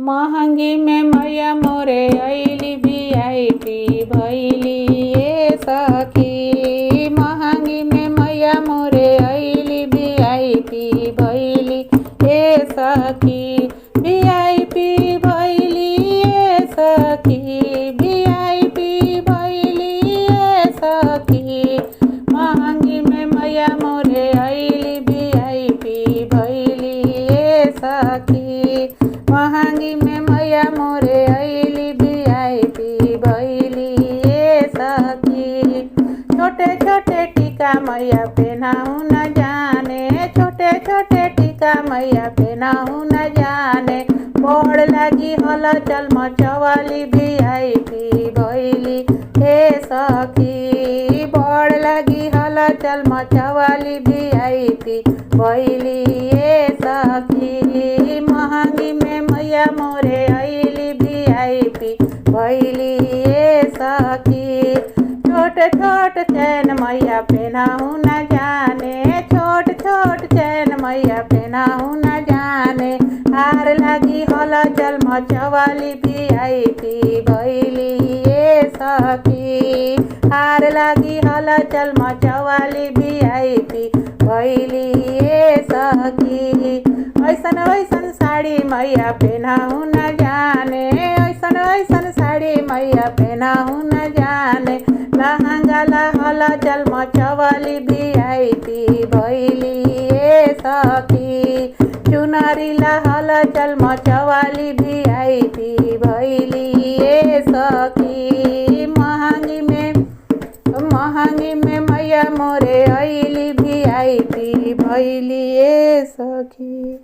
महंगी में मैया मोरे अइली वीआईपी भइली ए सखी। महंगी में मैया मोरे अइली वीआईपी भइली ए सखी। वीआईपी भइली ए सखी। वीआईपी भइली ए सखी। महंगी में मैया मोरे अइली वीआईपी भइली ए सखी। महंगी में मैया मोरे अइली वीआईपी भइली ए सखी। छोटे छोटे टीका मैया पहनाऊ न जाने। छोटे छोटे टीका मैया पहनाऊ न जाने। बड़ लगी हलचल मचवाली वीआईपी भइली ए सखी। बड़ लगी हलचल मचवाली वीआईपी भइली ए सखी। महंगी में मैया मोरे अइली वीआईपी भइली ए सखी। छोट छोट चैन मैया पहनाऊ न जाने। छोट छोट चैन मैया पहनाऊ न जाने। हार लगी हलचल मचवाली वीआईपी भइली ए सखी। हार लगी हलचल मचवाली वीआईपी भइली ए सखी। ऐसन ऐसन साड़ी मैया पहनाऊ न जाने। ऐसन ऐसन साड़ी मैया पहनाऊ न जाने। लहंगा हलचल मचवाली वीआईपी भइली ए सखी। चुनरी हलचल मचवाली वीआईपी भइली ए सखी। महंगी में मैया मोरे अइली वीआईपी भइली ए सखी।